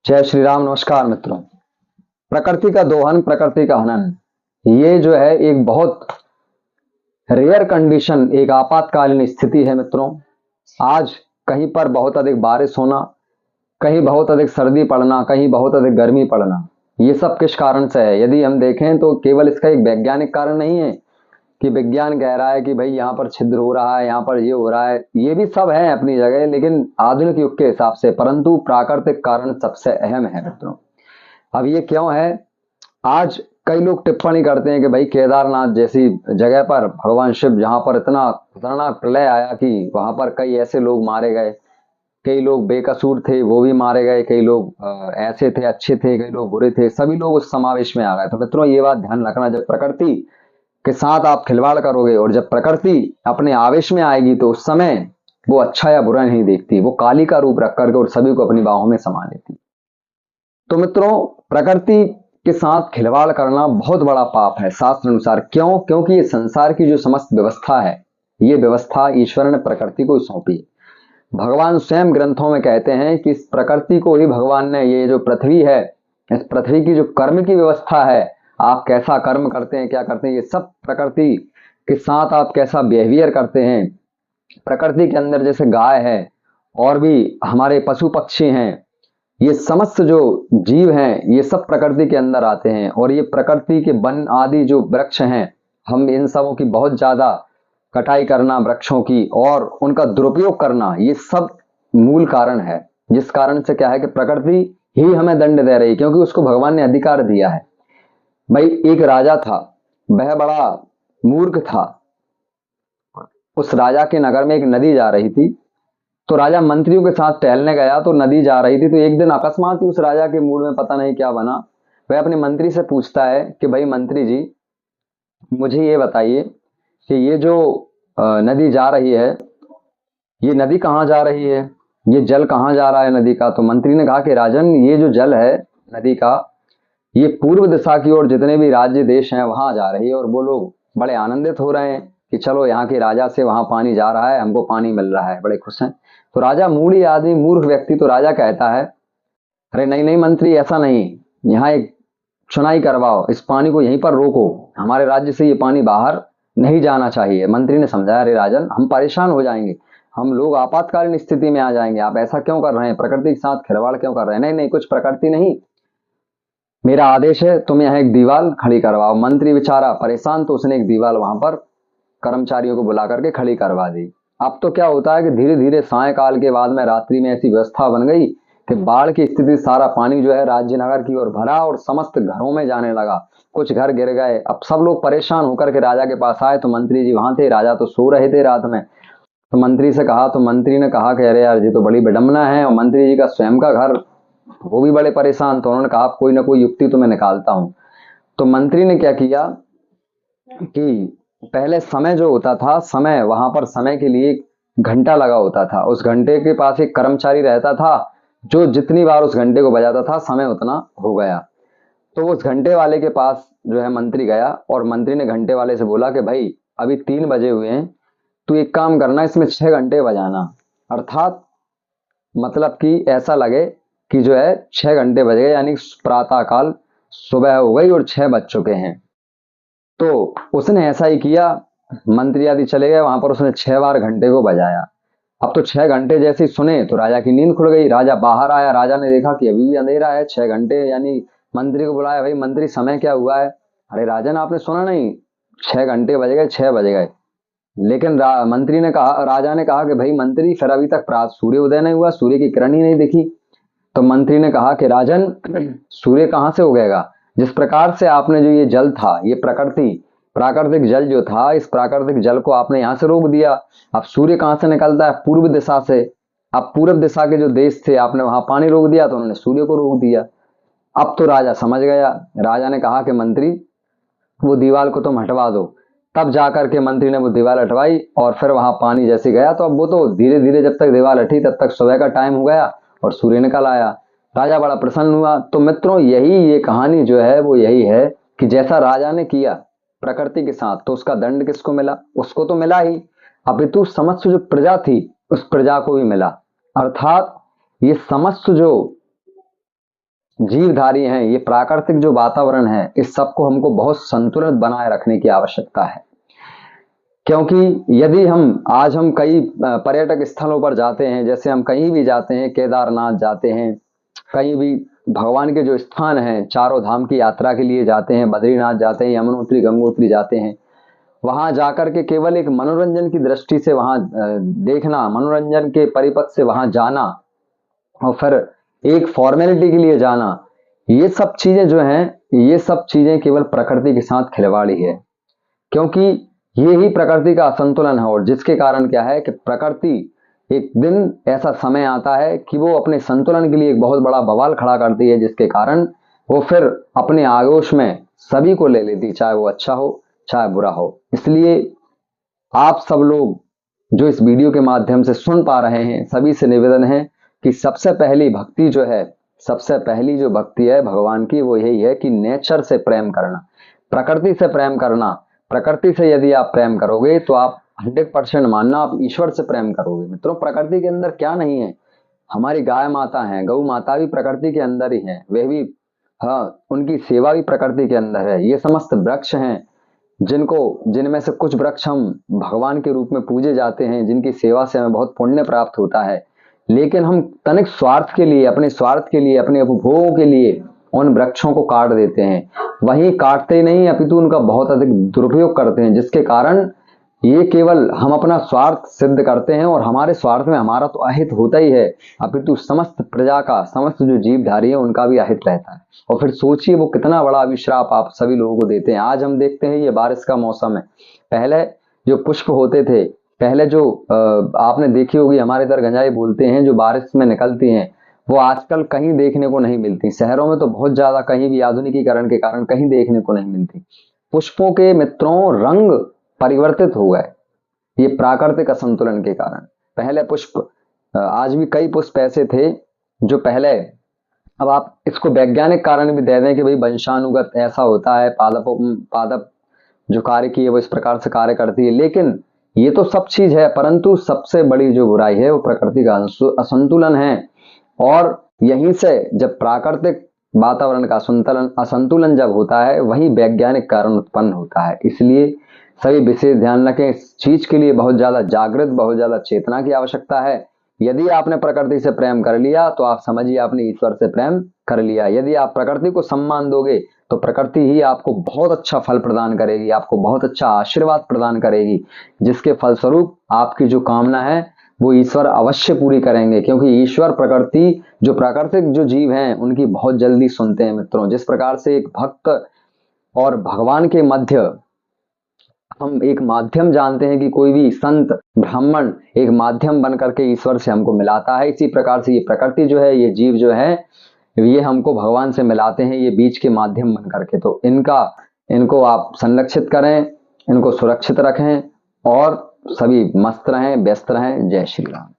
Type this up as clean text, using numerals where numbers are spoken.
जय श्री राम। नमस्कार मित्रों। प्रकृति का दोहन, प्रकृति का हनन, ये जो है एक बहुत रेयर कंडीशन, एक आपातकालीन स्थिति है मित्रों। आज कहीं पर बहुत अधिक बारिश होना, कहीं बहुत अधिक सर्दी पड़ना, कहीं बहुत अधिक गर्मी पड़ना, ये सब किस कारण से है? यदि हम देखें तो केवल इसका एक वैज्ञानिक कारण नहीं है कि विज्ञान कह रहा है कि भाई यहाँ पर छिद्र हो रहा है, यहाँ पर ये हो रहा है, ये भी सब है अपनी जगह, लेकिन आधुनिक युग के हिसाब से, परंतु प्राकृतिक कारण सबसे अहम है मित्रों। अब ये क्यों है? आज कई लोग टिप्पणी करते हैं कि भाई केदारनाथ जैसी जगह पर भगवान शिव, जहां पर इतना खतरनाक प्रलय आया कि वहां पर कई ऐसे लोग मारे गए, कई लोग बेकसूर थे वो भी मारे गए, कई लोग ऐसे थे अच्छे थे, कई लोग बुरे थे, सभी लोग उस समावेश में आ गए। तो मित्रों ये बात ध्यान रखना, जब प्रकृति के साथ आप खिलवाड़ करोगे और जब प्रकृति अपने आवेश में आएगी तो उस समय वो अच्छा या बुरा नहीं देखती, वो काली का रूप रख करके और सभी को अपनी बाहों में समा लेती। तो मित्रों, प्रकृति के साथ खिलवाड़ करना बहुत बड़ा पाप है शास्त्र अनुसार। क्यों? क्योंकि ये संसार की जो समस्त व्यवस्था है, ये व्यवस्था ईश्वर ने प्रकृति को सौंपी। भगवान स्वयं ग्रंथों में कहते हैं कि इस प्रकृति को ही भगवान ने, ये जो पृथ्वी है, इस पृथ्वी की जो कर्म की व्यवस्था है, आप कैसा कर्म करते हैं, क्या करते हैं, ये सब प्रकृति के साथ आप कैसा बिहेवियर करते हैं। प्रकृति के अंदर जैसे गाय है और भी हमारे पशु पक्षी हैं, ये समस्त जो जीव हैं, ये सब प्रकृति के अंदर आते हैं। और ये प्रकृति के वन आदि जो वृक्ष हैं, हम इन सबों की बहुत ज्यादा कटाई करना, वृक्षों की, और उनका दुरुपयोग करना, ये सब मूल कारण है। जिस कारण से क्या है कि प्रकृति ही हमें दंड दे रही है, क्योंकि उसको भगवान ने अधिकार दिया है। भाई एक राजा था, वह बड़ा मूर्ख था। उस राजा के नगर में एक नदी जा रही थी, तो राजा मंत्रियों के साथ टहलने गया, तो नदी जा रही थी, तो एक दिन अकस्मात ही उस राजा के मूड में पता नहीं क्या बना, वह अपने मंत्री से पूछता है कि भाई मंत्री जी, मुझे ये बताइए कि ये जो नदी जा रही है, ये नदी कहाँ जा रही है, ये जल कहाँ जा रहा है नदी का? तो मंत्री ने कहा कि राजन, ये जो जल है नदी का, ये पूर्व दिशा की ओर जितने भी राज्य देश हैं वहां जा रही है, और वो लोग बड़े आनंदित हो रहे हैं कि चलो यहाँ के राजा से वहां पानी जा रहा है, हमको पानी मिल रहा है, बड़े खुश हैं। तो राजा, मूढ़ी आदमी, मूर्ख व्यक्ति, तो राजा कहता है, अरे नहीं नहीं मंत्री, ऐसा नहीं, यहाँ एक चुनाई करवाओ, इस पानी को यहीं पर रोको, हमारे राज्य से ये पानी बाहर नहीं जाना चाहिए। मंत्री ने समझाया, अरे राजन, हम परेशान हो जाएंगे, हम लोग आपातकालीन स्थिति में आ जाएंगे, आप ऐसा क्यों कर रहे हैं, प्रकृति के साथ खिलवाड़ क्यों कर रहे हैं? नहीं नहीं, कुछ प्रकृति नहीं, मेरा आदेश है, तुम यहाँ एक दीवार खड़ी करवाओ। मंत्री बेचारा परेशान, तो उसने एक दीवार वहां पर कर्मचारियों को बुला करके खड़ी करवा दी। अब तो क्या होता है कि धीरे धीरे सायकाल के बाद में, रात्रि में ऐसी व्यवस्था बन गई कि बाढ़ की स्थिति, सारा पानी जो है राज्य नगर की ओर भरा और समस्त घरों में जाने लगा, कुछ घर गिर गए। अब सब लोग परेशान होकर के राजा के पास आए, तो मंत्री जी वहां थे, राजा तो सो रहे थे रात में। तो मंत्री से कहा, तो मंत्री ने कहा कि अरे यार, ये तो बड़ी विडम्बना है, और मंत्री जी का स्वयं का घर, वो भी बड़े परेशान। तो उन्होंने कहा, कोई ना कोई युक्ति तो मैं निकालता हूं। तो मंत्री ने क्या किया कि पहले समय जो होता था, समय, वहां पर समय के लिए घंटा लगा होता था, उस घंटे के पास एक कर्मचारी रहता था, जो जितनी बार उस घंटे को बजाता था, समय उतना हो गया। तो उस घंटे वाले के पास जो है मंत्री गया, और मंत्री ने घंटे वाले से बोला कि भाई अभी 3 बजे हुए हैं, तू एक काम करना, इसमें 6 घंटे बजाना, अर्थात मतलब कि ऐसा लगे कि जो है 6 घंटे बज गए, यानी प्रातः काल, सुबह हो गई और 6 बज चुके हैं। तो उसने ऐसा ही किया, मंत्री आदि चले गए वहां पर, उसने 6 बार घंटे को बजाया। अब तो 6 घंटे जैसे ही सुने तो राजा की नींद खुल गई। राजा बाहर आया, राजा ने देखा कि अभी भी अंधेरा है, 6 घंटे, यानी मंत्री को बुलाया, भाई मंत्री समय क्या हुआ है? अरे राजन, आपने सुना नहीं, 6 घंटे बज गए, 6 बज गए। लेकिन मंत्री ने कहा, राजा ने कहा कि भाई मंत्री, फिर अभी तक प्रात सूर्य उदय नहीं हुआ, सूर्य की किरण ही नहीं दिखी। तो मंत्री ने कहा कि राजन, सूर्य कहाँ से उगेगा? जिस प्रकार से आपने जो ये जल था, ये प्राकृतिक जल जो था, इस प्राकृतिक जल को आपने यहां से रोक दिया। अब सूर्य कहां से निकलता है? पूर्व दिशा से। अब पूर्व दिशा के जो देश थे, आपने वहां पानी रोक दिया, तो उन्होंने सूर्य को रोक दिया। अब तो राजा समझ गया। राजा ने कहा कि मंत्री, वो दीवार को तुम हटवा दो। तब जाकर के मंत्री ने वो दीवार हटवाई, और फिर वहां पानी जैसे गया, तो अब वो तो धीरे धीरे, जब तक दीवार हटी तब तक सुबह का टाइम हो गया और सूर्य निकल आया। राजा बड़ा प्रसन्न हुआ। तो मित्रों, यही ये कहानी जो है वो यही है कि जैसा राजा ने किया प्रकृति के साथ, तो उसका दंड किसको मिला? उसको तो मिला ही, अपितु समस्त जो प्रजा थी, उस प्रजा को भी मिला। अर्थात ये समस्त जो जीवधारी हैं, ये प्राकृतिक जो वातावरण है, इस सबको हमको बहुत संतुलित बनाए रखने की आवश्यकता है। क्योंकि यदि हम कई पर्यटक स्थलों पर जाते हैं, जैसे हम कहीं भी जाते हैं, केदारनाथ जाते हैं, कहीं भी भगवान के जो स्थान हैं, चारों धाम की यात्रा के लिए जाते हैं, बद्रीनाथ जाते हैं, यमुनोत्री गंगोत्री जाते हैं, वहां जाकर के केवल एक मनोरंजन की दृष्टि से वहां देखना, मनोरंजन के परिपथ से वहां जाना और फिर एक फॉर्मेलिटी के लिए जाना, ये सब चीजें जो हैं, ये सब चीजें केवल प्रकृति के साथ खिलवाड़ ही है। क्योंकि ये ही प्रकृति का असंतुलन है, और जिसके कारण क्या है कि प्रकृति एक दिन ऐसा समय आता है कि वो अपने संतुलन के लिए एक बहुत बड़ा बवाल खड़ा करती है, जिसके कारण वो फिर अपने आगोश में सभी को ले लेती, चाहे वो अच्छा हो चाहे बुरा हो। इसलिए आप सब लोग जो इस वीडियो के माध्यम से सुन पा रहे हैं, सभी से निवेदन है कि सबसे पहली भक्ति जो है, सबसे पहली जो भक्ति है भगवान की, वो यही है कि नेचर से प्रेम करना, प्रकृति से प्रेम करना। प्रकृति से यदि आप प्रेम करोगे तो आप 100% मानना आप ईश्वर से प्रेम करोगे। मित्रों, प्रकृति के अंदर क्या नहीं है? हमारी गाय माता है, गौ माता भी प्रकृति के अंदर ही है, वे भी, हाँ, उनकी सेवा भी प्रकृति के अंदर है। ये समस्त वृक्ष हैं जिनमें से कुछ वृक्ष हम भगवान के रूप में पूजे जाते हैं, जिनकी सेवा से हमें बहुत पुण्य प्राप्त होता है। लेकिन हम तनिक स्वार्थ के लिए, अपने स्वार्थ के लिए, अपने उपभोगों के लिए उन वृक्षों को काट देते हैं। वहीं काटते नहीं, अपितु उनका बहुत अधिक दुरुपयोग करते हैं, जिसके कारण ये केवल हम अपना स्वार्थ सिद्ध करते हैं, और हमारे स्वार्थ में हमारा तो अहित होता ही है, अपितु समस्त प्रजा का, समस्त जो जीवधारी है उनका भी अहित रहता है। और फिर सोचिए वो कितना बड़ा अभिश्राप आप सभी लोगों को देते हैं। आज हम देखते हैं ये बारिश का मौसम है, पहले जो पुष्प होते थे, पहले जो आपने देखी होगी, हमारे इधर गंजाई बोलते हैं, जो बारिश में निकलती हैं, वो आजकल कहीं देखने को नहीं मिलती। शहरों में तो बहुत ज्यादा, कहीं भी आधुनिकीकरण के कारण कहीं देखने को नहीं मिलती। पुष्पों के मित्रों रंग परिवर्तित हो गए, ये प्राकृतिक असंतुलन के कारण। पहले पुष्प, आज भी कई पुष्प ऐसे थे जो पहले, अब आप इसको वैज्ञानिक कारण भी दे दें कि भाई वंशानुगत ऐसा होता है, पादप जो कार्य की है वो इस प्रकार से कार्य करती है, लेकिन ये तो सब चीज है, परंतु सबसे बड़ी जो बुराई है वो प्रकृति का असंतुलन है। और यहीं से जब प्राकृतिक वातावरण का असंतुलन जब होता है, वही वैज्ञानिक कारण उत्पन्न होता है। इसलिए सभी विशेष ध्यान रखें, इस चीज के लिए बहुत ज्यादा जागृत, बहुत ज्यादा चेतना की आवश्यकता है। यदि आपने प्रकृति से प्रेम कर लिया तो आप समझिए आपने ईश्वर से प्रेम कर लिया। यदि आप प्रकृति को सम्मान दोगे तो प्रकृति ही आपको बहुत अच्छा फल प्रदान करेगी, आपको बहुत अच्छा आशीर्वाद प्रदान करेगी, जिसके फलस्वरूप आपकी जो कामना है वो ईश्वर अवश्य पूरी करेंगे। क्योंकि ईश्वर प्रकृति, जो प्राकृतिक जो जीव हैं, उनकी बहुत जल्दी सुनते हैं। मित्रों, जिस प्रकार से एक भक्त और भगवान के मध्य हम एक माध्यम जानते हैं कि कोई भी संत ब्राह्मण एक माध्यम बन करके ईश्वर से हमको मिलाता है, इसी प्रकार से ये प्रकृति जो है, ये जीव जो है, ये हमको भगवान से मिलाते हैं, ये बीच के माध्यम बन करके। तो इनको आप संरक्षित करें, इनको सुरक्षित रखें और सभी मस्त रहें, व्यस्त रहें। जय श्री राम।